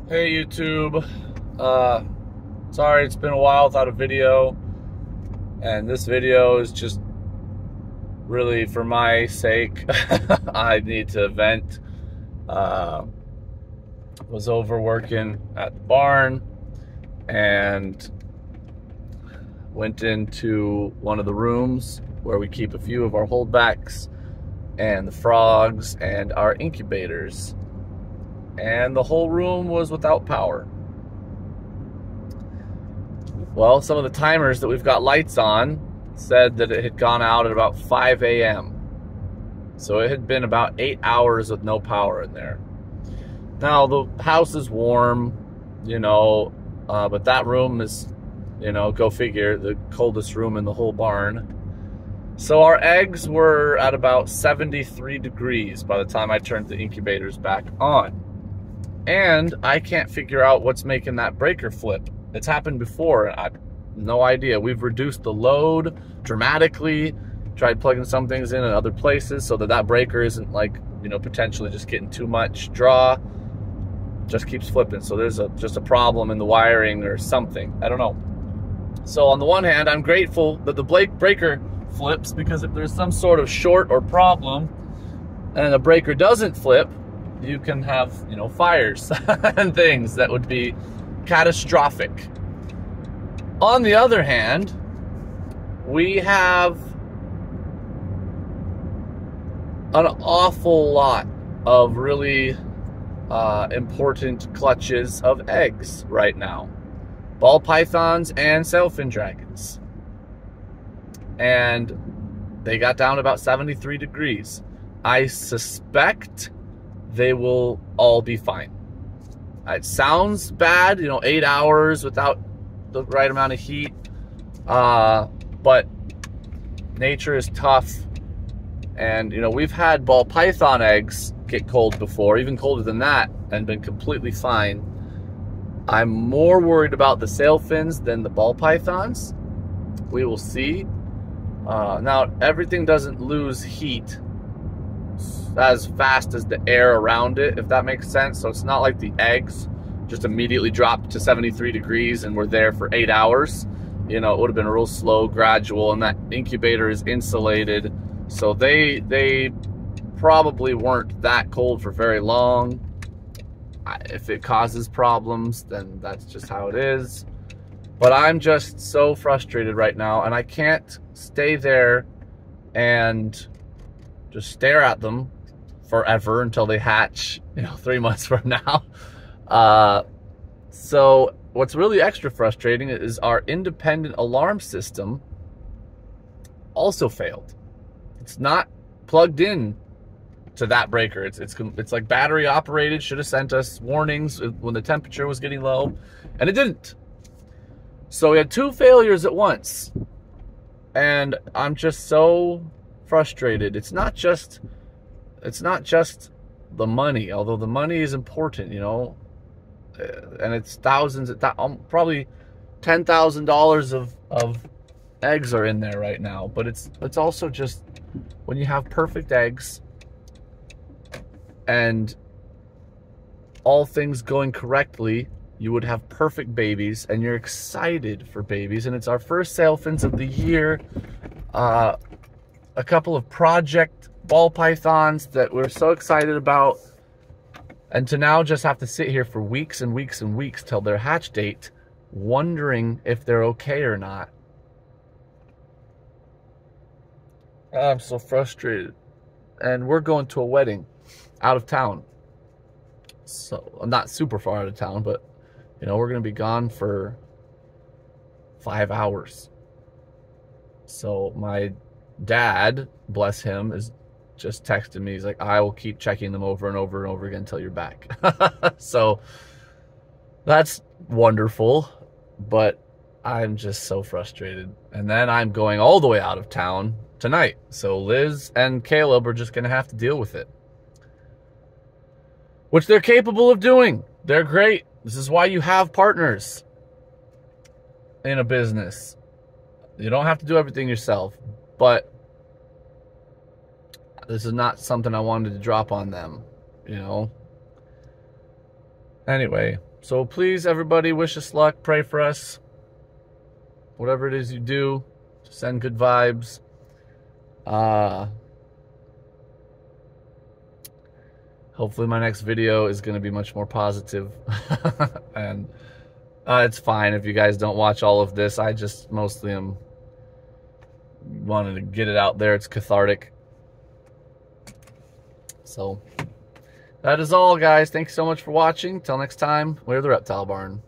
Hey YouTube, sorry it's been a while without a video, and this video is just really for my sake. I need to vent. Was overworking at the barn and went into one of the rooms where we keep a few of our holdbacks and the frogs and our incubators, and the whole room was without power. Well, some of the timers that we've got lights on said that it had gone out at about 5 a.m. So it had been about 8 hours with no power in there. Now, the house is warm, but that room is, go figure, the coldest room in the whole barn. So our eggs were at about 73 degrees by the time I turned the incubators back on. And I can't figure out what's making that breaker flip. It's happened before, and I have no idea. We've reduced the load dramatically, tried plugging some things in other places so that that breaker isn't potentially just getting too much draw. Just keeps flipping. So there's just a problem in the wiring or something. I don't know. So on the one hand, I'm grateful that the breaker flips, because if there's some sort of short or problem and the breaker doesn't flip, you can have, fires and things that would be catastrophic. On the other hand, we have an awful lot of really important clutches of eggs right now. Ball pythons and sailfin dragons. And they got down to about 73 degrees. I suspect they will all be fine. It sounds bad, 8 hours without the right amount of heat. But nature is tough. And, we've had ball python eggs get cold before, even colder than that, and been completely fine. I'm more worried about the sailfins than the ball pythons. We will see. Now, everything doesn't lose heat as fast as the air around it, if that makes sense. So it's not like the eggs just immediately dropped to 73 degrees and were there for 8 hours. It would have been real slow, gradual, and that incubator is insulated. So they probably weren't that cold for very long. If it causes problems, then that's just how it is. But I'm just so frustrated right now, and I can't stay there and just stare at them forever until they hatch, 3 months from now. So what's really extra frustrating is our independent alarm system also failed. It's not plugged in to that breaker. It's like battery operated. Should have sent us warnings when the temperature was getting low, and it didn't. So we had 2 failures at once, and I'm just so frustrated. It's not just the money, although the money is important, and it's thousands, probably $10,000 of eggs are in there right now. But it's also just when you have perfect eggs and all things going correctly, you would have perfect babies, and you're excited for babies. And it's our first sailfins of the year. A couple of project ball pythons that we're so excited about. And to now just have to sit here for weeks and weeks and weeks till their hatch date, wondering if they're okay or not. I'm so frustrated. And we're going to a wedding out of town. So, not super far out of town, but, we're going to be gone for 5 hours. So my dad, bless him, is just texting me. He's like, I will keep checking them over and over and over again until you're back. So that's wonderful, but I'm just so frustrated. And then I'm going all the way out of town tonight. So Liz and Caleb are just going to have to deal with it, which they're capable of doing. They're great. This is why you have partners in a business. You don't have to do everything yourself, but this is not something I wanted to drop on them, Anyway, so please, everybody, wish us luck. Pray for us. Whatever it is you do, send good vibes. Hopefully my next video is going to be much more positive. And it's fine if you guys don't watch all of this. I just mostly am wanting to get it out there. It's cathartic. So that is all, guys. Thanks so much for watching. Till next time, we're the Reptile Barn.